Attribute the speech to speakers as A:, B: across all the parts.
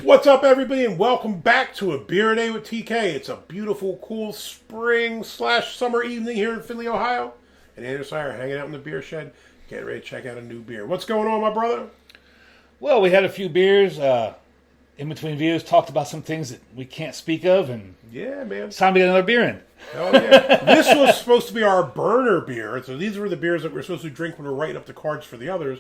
A: What's up, everybody, and welcome back to A Beer A Day with TK. It's a beautiful, cool spring/summer evening here in Findlay, Ohio. And Andrew and I are hanging out in the beer shed, getting ready to check out a new beer. What's going on, my brother?
B: Well, we had a few beers in between videos, talked about some things that we can't speak of, and
A: Yeah, man.
B: it's time to get another beer in.
A: Oh, yeah. This was supposed to be our burner beer, so these were the beers that we're supposed to drink when we're writing up the cards for the others.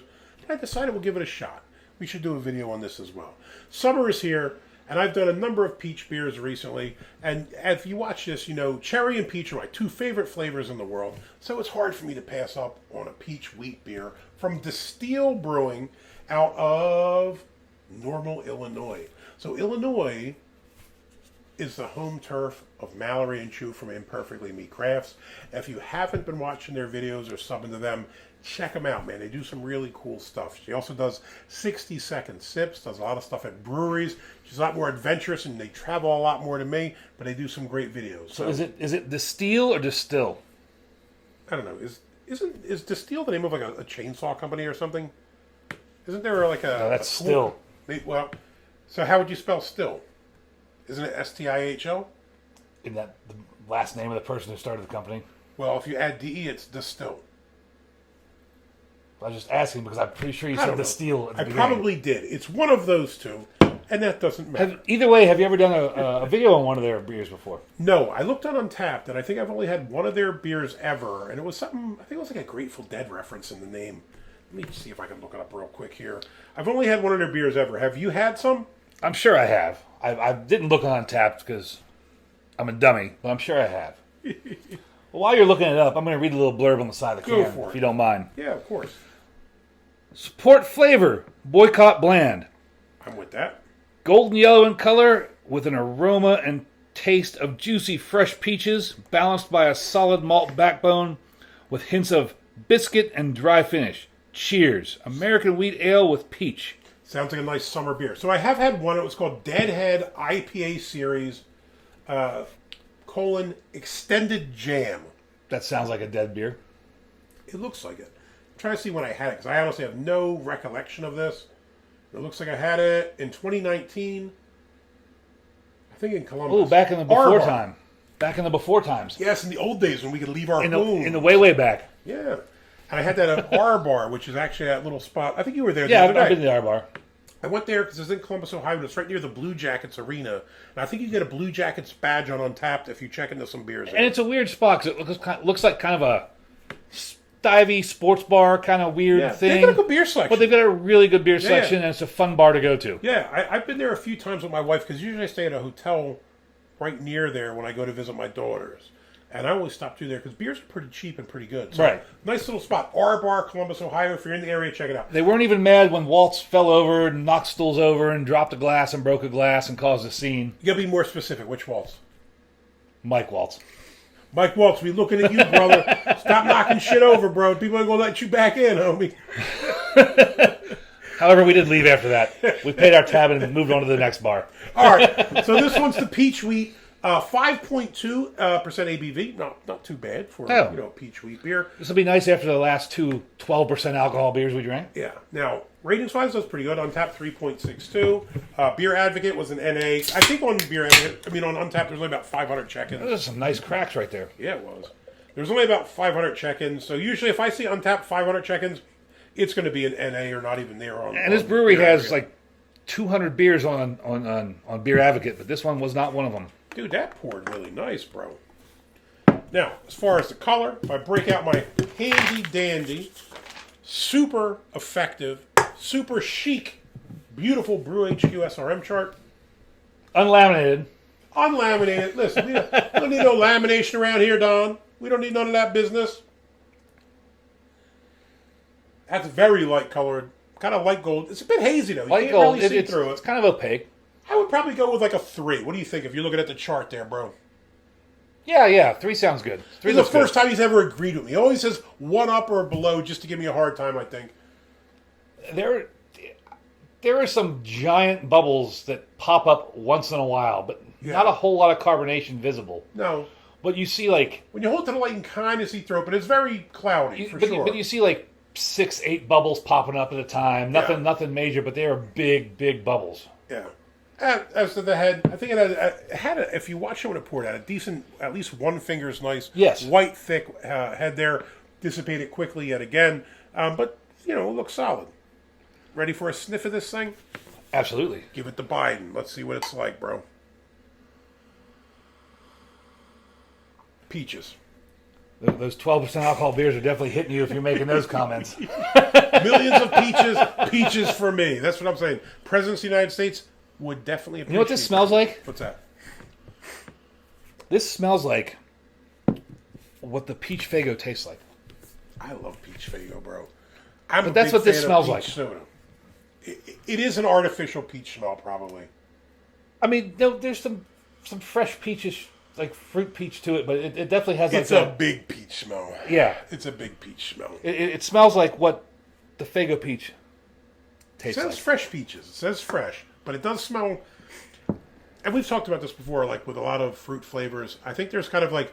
A: I decided we'll give it a shot. We should do a video on this as well. Summer is here, and I've done a number of peach beers recently. And if you watch this, you know, cherry and peach are my two favorite flavors in the world. So it's hard for me to pass up on a peach wheat beer from DESTIHL Brewing out of Normal, Illinois. So Illinois is the home turf of Mallory and Chu from Imperfectly Me Crafts. If you haven't been watching their videos or subbing to them, check them out, man. They do some really cool stuff. She also does 60-second sips, does a lot of stuff at breweries. She's a lot more adventurous, and they travel a lot more than me, but they do some great videos.
B: So is it DESTIHL or DESTIHL?
A: I don't know. Is DESTIHL the name of like a chainsaw company or something? Isn't there like a...
B: No, that's still.
A: Well, so how would you spell still? Isn't it STIHL?
B: Isn't that the last name of the person who started the company?
A: Well, if you add DE, it's DESTIHL.
B: I was just asking because I'm pretty sure you said DESTIHL at the
A: I
B: beginning.
A: probably did. It's one of those two, and that doesn't matter.
B: Either way, have you ever done a video on one of their beers before?
A: No, I looked on Untappd, and I think I've only had one of their beers ever, and it was something, I think it was like a Grateful Dead reference in the name. Let me see if I can look it up real quick here. I've only had one of their beers ever. Have you had some?
B: I'm sure I have. I didn't look on Untappd because I'm a dummy, but I'm sure I have. Well, while you're looking it up, I'm going to read a little blurb on the side of the can, if you don't mind.
A: Yeah, of course.
B: Support flavor, boycott bland.
A: I'm with that.
B: Golden yellow in color with an aroma and taste of juicy fresh peaches, balanced by a solid malt backbone with hints of biscuit and dry finish. Cheers. American wheat ale with peach.
A: Sounds like a nice summer beer. So I have had one. It was called Deadhead IPA Series, Extended Jam.
B: That sounds like a dead beer.
A: It looks like it. I'm trying to see when I had it, because I honestly have no recollection of this. It looks like I had it in 2019. I think in Columbus.
B: Oh, back in the before time. Back in the before times.
A: Yes, in the old days when we could leave our home.
B: In the way back.
A: Yeah. And I had that at R Bar, which is actually that little spot. I think you were there the
B: Yeah,
A: other
B: I've
A: day.
B: been to the R Bar.
A: I went there because it's in Columbus, Ohio, and it's right near the Blue Jackets Arena. And I think you get a Blue Jackets badge on Untappd if you check into some beers there.
B: And it's a weird spot because it looks like kind of a divey sports bar kind of weird thing.
A: They've got a good beer selection.
B: But they've got a really good beer selection, and it's a fun bar to go to.
A: Yeah, I've been there a few times with my wife because usually I stay at a hotel right near there when I go to visit my daughters. And I always stop through there because beers are pretty cheap and pretty good. So,
B: right.
A: Nice little spot. R Bar, Columbus, Ohio. If you're in the area, check it out.
B: They weren't even mad when Waltz fell over and knocked stools over and dropped a glass and broke a glass and caused a scene.
A: You got to be more specific. Which Waltz?
B: Mike Waltz.
A: Mike Waltz, we looking at you, brother. Stop knocking shit over, bro. People ain't going to let you back in, homie.
B: However, we did leave after that. We paid our tab and moved on to the next bar.
A: All right. So this one's the peach wheat. 5.2% ABV. Not too bad for peach wheat beer.
B: This will be nice after the last two 12% alcohol beers we drank.
A: Yeah. Now, ratings-wise, that's pretty good. Untappd, 3.62. Beer Advocate was an NA. I think on Beer Advocate, on Untappd, there's only about 500 check-ins.
B: Those are some nice cracks right there.
A: Yeah, it was. There's only about 500 check-ins. So usually if I see Untappd 500 check-ins, it's going to be an NA or not even there.
B: And this brewery has like 200 beers on Beer Advocate, but this one was not one of them.
A: Dude, that poured really nice, bro. Now, as far as the color, if I break out my handy-dandy, super effective, super chic, beautiful Brew HQ SRM chart.
B: Unlaminated.
A: Unlaminated. Listen, we don't need no lamination around here, Don. We don't need none of that business. That's very light colored. Kind of light gold. It's a bit hazy, though. You
B: Light
A: can't
B: gold.
A: really see through it.
B: It's kind of opaque.
A: I would probably go with like a 3. What do you think if you're looking at the chart there, bro?
B: Yeah. 3 sounds good.
A: This is the first time he's ever agreed with me. He always says 1 up or below just to give me a hard time, I think.
B: There are some giant bubbles that pop up once in a while, but not a whole lot of carbonation visible.
A: No.
B: But you see like...
A: When you hold to the light, you can kind of see through it, but it's very cloudy, sure.
B: But you see like 6-8 bubbles popping up at a time. Nothing major, but they are big bubbles.
A: Yeah. As to the head, I think it had if you watch it when it poured out, a decent, at least one finger's nice,
B: Yes.
A: white, thick head there. Dissipated quickly yet again, but it looks solid. Ready for a sniff of this thing?
B: Absolutely.
A: Give it to Biden. Let's see what it's like, bro. Peaches.
B: Those 12% alcohol beers are definitely hitting you if you're making those comments.
A: Millions of peaches, peaches for me. That's what I'm saying. Presidents of the United States would definitely appreciate.
B: You know what this smells like?
A: What's that?
B: This smells like what the peach Faygo tastes like.
A: I love peach Faygo, bro. I'm
B: But that's what this smells like.
A: Soda. It is an artificial peach smell, probably.
B: I mean, there's some fresh peaches, like fruit peach to it, but it definitely has like
A: It's a big peach smell.
B: Yeah.
A: It's a big peach smell.
B: It smells like what the Faygo peach tastes
A: It says
B: like.
A: fresh peaches. It says fresh, but it does smell. And we've talked about this before, like with a lot of fruit flavors. I think there's kind of like,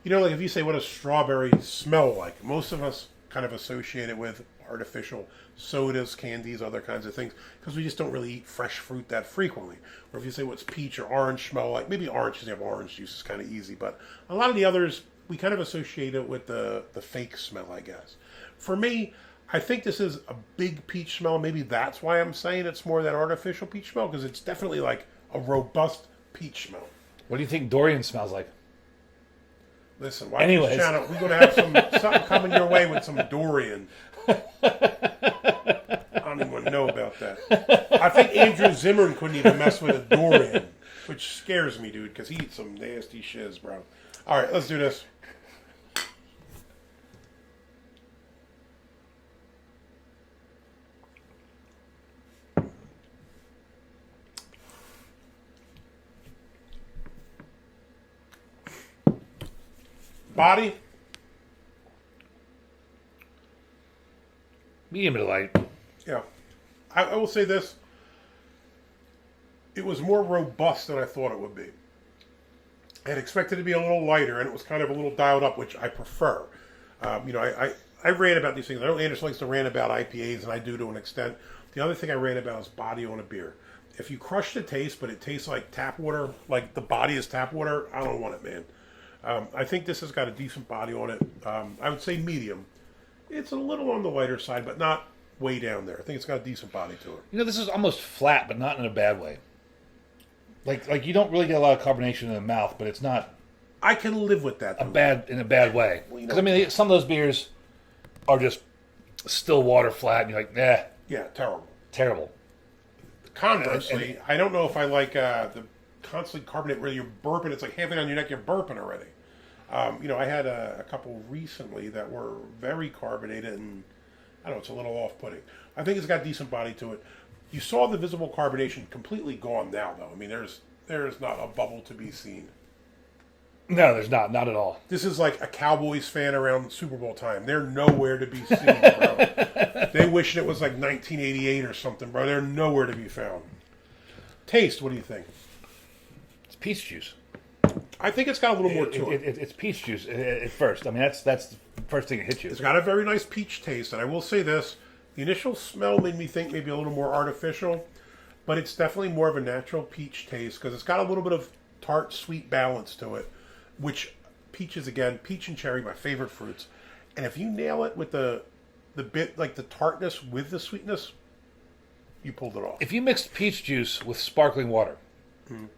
A: like if you say what does strawberry smell like, most of us kind of associate it with artificial sodas, candies, other kinds of things, because we just don't really eat fresh fruit that frequently. Or if you say what's peach or orange smell like, maybe orange, because you have orange juice is kind of easy, but a lot of the others, we kind of associate it with the fake smell, I guess. For me, I think this is a big peach smell. Maybe that's why I'm saying it's more that artificial peach smell, because it's definitely like a robust peach smell.
B: What do you think Dorian smells like?
A: Listen, watch
B: Anyways.
A: this channel. We're going to have something coming your way with some Dorian. I don't even know about that. I think Andrew Zimmern couldn't even mess with a Dorian, which scares me, dude, because he eats some nasty shiz, bro. All right, let's do this. Body.
B: Medium to light.
A: Yeah. I will say this. It was more robust than I thought it would be. I had expected it to be a little lighter, and it was kind of a little dialed up, which I prefer. I rant about these things. I know Anderson likes to rant about IPAs, and I do to an extent. The other thing I rant about is body on a beer. If you crush the taste, but it tastes like tap water, like the body is tap water, I don't want it, man. I think this has got a decent body on it. I would say medium. It's a little on the lighter side, but not way down there. I think it's got a decent body to it.
B: This is almost flat, but not in a bad way. Like you don't really get a lot of carbonation in the mouth, but it's not
A: I can live with that.
B: in a bad way. Because I mean, some of those beers are just still water flat, and you're like,
A: Yeah, terrible.
B: terrible.
A: Conversely, I don't know if I like the constantly carbonate where you're burping. It's like halfway down your neck, you're burping already. I had a couple recently that were very carbonated, and I don't know, it's a little off-putting. I think it's got decent body to it. You saw the visible carbonation completely gone now, though. I mean, there's not a bubble to be seen.
B: No, there's not at all.
A: This is like a Cowboys fan around Super Bowl time. They're nowhere to be seen, bro. They wish it was like 1988 or something, bro. They're nowhere to be found. Taste, what do you think?
B: It's peach juice.
A: I think it's got a little more to it.
B: It's peach juice at first. I mean, that's the first thing that hits you.
A: It's got a very nice peach taste, and I will say this. The initial smell made me think maybe a little more artificial, but it's definitely more of a natural peach taste because it's got a little bit of tart, sweet balance to it, which peaches, again, peach and cherry, my favorite fruits. And if you nail it with the bit, like the tartness with the sweetness, you pulled it off.
B: If you mixed peach juice with sparkling water,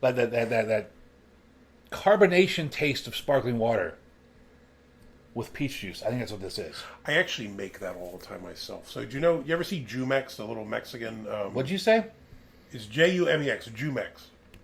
B: that carbonation taste of sparkling water with peach juice, I think that's what this is.
A: I actually make that all the time myself. So do you ever see Jumex, the little Mexican?
B: What'd you say?
A: It's Jumex, Jumex.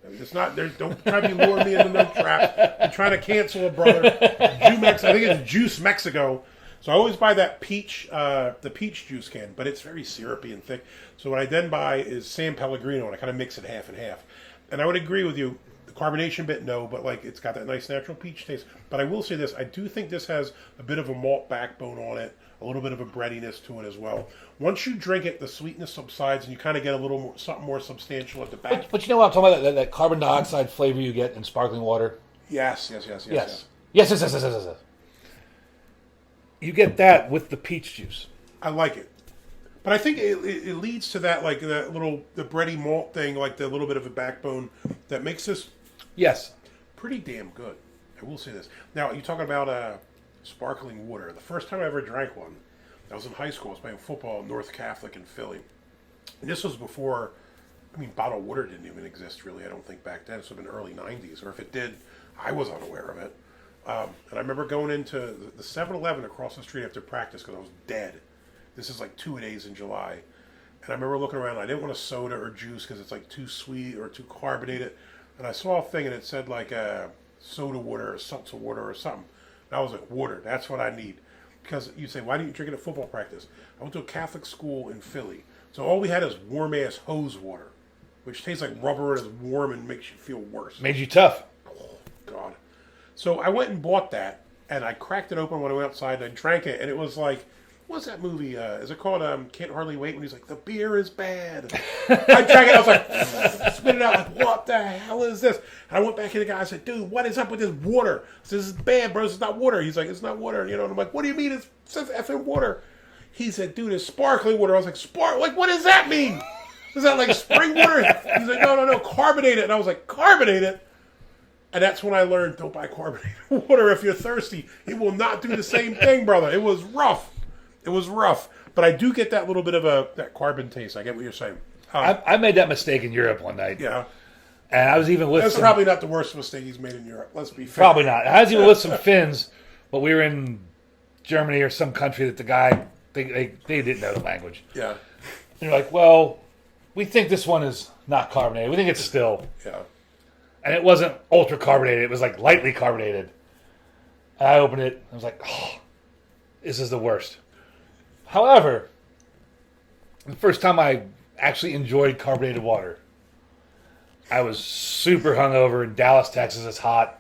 A: It's not. Don't try to lure me into no trap. I'm trying to cancel a brother. Jumex. I think it's Juice Mexico. So I always buy that peach, the peach juice can, but it's very syrupy and thick. So what I then buy is San Pellegrino, and I kind of mix it half and half. And I would agree with you. The carbonation bit, no, but like it's got that nice natural peach taste. But I will say this: I do think this has a bit of a malt backbone on it, a little bit of a breadiness to it as well. Once you drink it, the sweetness subsides, and you kind of get a little more, something more substantial at the back.
B: But you know what I'm talking about? That carbon dioxide flavor you get in sparkling water.
A: Yes.
B: You get that with the peach juice.
A: I like it. But I think it leads to that, like that the bready malt thing, like the little bit of a backbone that makes this
B: Yes.
A: pretty damn good. I will say this. Now, you're talking about sparkling water. The first time I ever drank one, I was in high school. I was playing football at North Catholic in Philly. And this was before, bottled water didn't even exist really, I don't think, back then. It would have been early 90s. Or if it did, I was unaware of it. And I remember going into the 7-Eleven across the street after practice because I was dead. This is like 2 days in July. And I remember looking around. I didn't want a soda or juice because it's like too sweet or too carbonated. And I saw a thing and it said like soda water or seltzer water or something. And I was like, water, that's what I need. Because you say, why didn't you drink it at football practice? I went to a Catholic school in Philly. So all we had is warm-ass hose water, which tastes like rubber and is warm and makes you feel worse.
B: Made you tough.
A: Oh, God. So I went and bought that, and I cracked it open when I went outside, and I drank it, and it was like, what's that movie? Is it called Can't Hardly Wait? When he's like, the beer is bad. I drank it, I was like, spit it out, like, what the hell is this? And I went back to the guy, I said, dude, what is up with this water? I said, this is bad, bro, it's not water. He's like, it's not water, and I'm like, what do you mean it says effing water? He said, dude, it's sparkling water. I was like, like, what does that mean? Is that like spring water? He's like, no, carbonated. And I was like, carbonated? And that's when I learned, don't buy carbonated water if you're thirsty. It will not do the same thing, brother. It was rough. But I do get that little bit of that carbon taste. I get what you're saying.
B: I made that mistake in Europe one night.
A: Yeah.
B: And I was even with
A: That's probably not the worst mistake he's made in Europe. Let's be fair.
B: Probably not. I was even with some Finns, but we were in Germany or some country that the guy, they didn't know the language.
A: Yeah.
B: And they're like, well, we think this one is not carbonated. We think it's still.
A: Yeah.
B: And it wasn't ultra carbonated. It was like lightly carbonated. And I opened it. I was like, oh, this is the worst. However, the first time I actually enjoyed carbonated water, I was super hungover in Dallas, Texas. It's hot.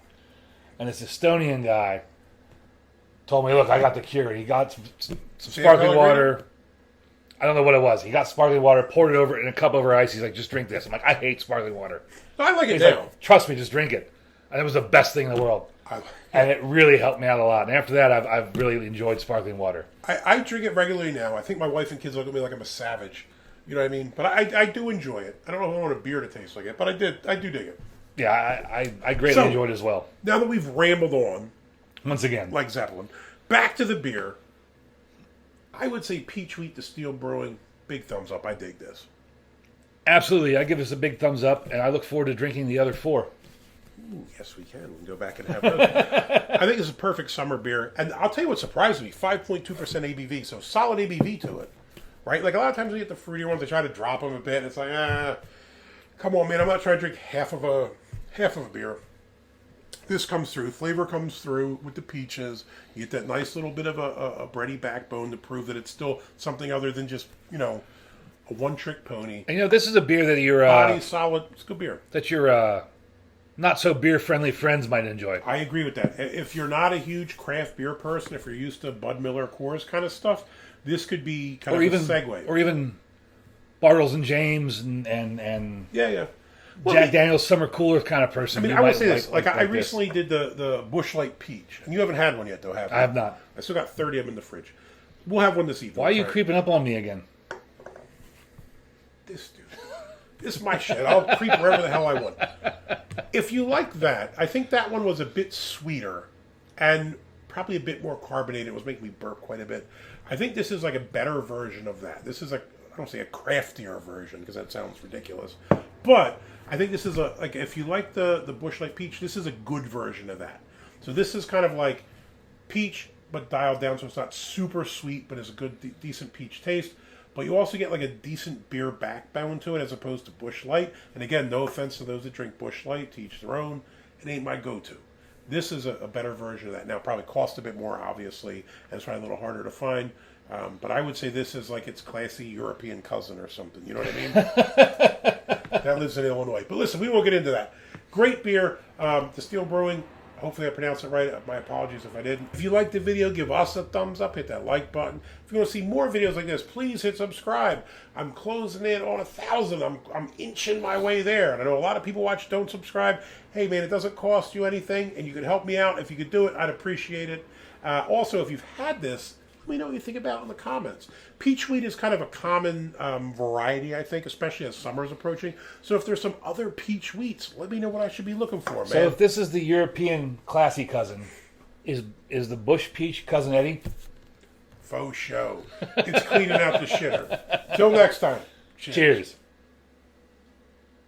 B: And this Estonian guy told me, look, I got the cure. He got some sparkling water. I don't know what it was. He got sparkling water, poured it over in a cup over ice. He's like, just drink this. I'm like, I hate sparkling water.
A: I like it
B: He's
A: now.
B: like, trust me, just drink it. And it was the best thing in the world. And it really helped me out a lot. And after that, I've really enjoyed sparkling water.
A: I drink it regularly now. I think my wife and kids look at me like I'm a savage. You know what I mean? But I do enjoy it. I don't know if I want a beer to taste like it, but I do dig it.
B: Yeah, I greatly enjoyed it as well.
A: Now that we've rambled on,
B: Once again.
A: like Zeppelin, back to the beer. I would say Peach Wheat DESTIHL Brewing, big thumbs up. I dig this.
B: Absolutely. I give this a big thumbs up, and I look forward to drinking the other 4.
A: Ooh, yes, we can. We can go back and have those. I think it's a perfect summer beer. And I'll tell you what surprised me, 5.2% ABV, so solid ABV to it. Right? Like a lot of times we get the fruity ones, they try to drop them a bit. And it's like, come on, man, I'm not trying to drink half of a beer. This comes through. Flavor comes through with the peaches. You get that nice little bit of a bready backbone to prove that it's still something other than just, a one-trick pony.
B: And this is a beer that your
A: Body, solid. It's good beer.
B: that your not so beer friendly friends might enjoy.
A: I agree with that. If you're not a huge craft beer person, if you're used to Bud Miller Coors kind of stuff, this could be kind of a segue.
B: Or even Bartles and James and
A: yeah. Well,
B: Jack Daniel's Summer Cooler kind of person.
A: I will say this. I recently did the Busch Light Peach. And you haven't had one yet, though, have you?
B: I have not.
A: I still got 30 of them in the fridge. We'll have one this evening.
B: Why are you creeping up on me again?
A: This dude. This is my shit. I'll creep wherever the hell I want. If you like that, I think that one was a bit sweeter and probably a bit more carbonated. It was making me burp quite a bit. I think this is like a better version of that. This is I don't say a craftier version because that sounds ridiculous. But I think this is if you like the Busch Light Peach, this is a good version of that. So this is kind of like peach, but dialed down so it's not super sweet, but it's a good, decent peach taste. But you also get like a decent beer backbone to it as opposed to Busch Light. And again, no offense to those that drink Busch Light, to each their own. It ain't my go-to. This is a better version of that. Now, probably costs a bit more, obviously, and it's probably a little harder to find. But I would say this is like its classy European cousin or something. You know what I mean? That lives in Illinois. But listen, we won't get into that. Great beer. DESTIHL Brewing. Hopefully I pronounced it right. My apologies if I didn't. If you liked the video, give us a thumbs up. Hit that like button. If you want to see more videos like this, please hit subscribe. I'm closing in on 1,000. I'm inching my way there. And I know a lot of people watch don't subscribe. Hey, man, it doesn't cost you anything, and you could help me out. If you could do it, I'd appreciate it. Also, if you've had this, Let me know what you think about it in the comments. Peach wheat is kind of a common variety, I think, especially as summer is approaching. So if there's some other peach wheats, let me know what I should be looking for, man.
B: So if this is the European classy cousin, is the Bush peach cousin Eddie?
A: Faux show. It's cleaning out the shitter. Till next time.
B: Cheers.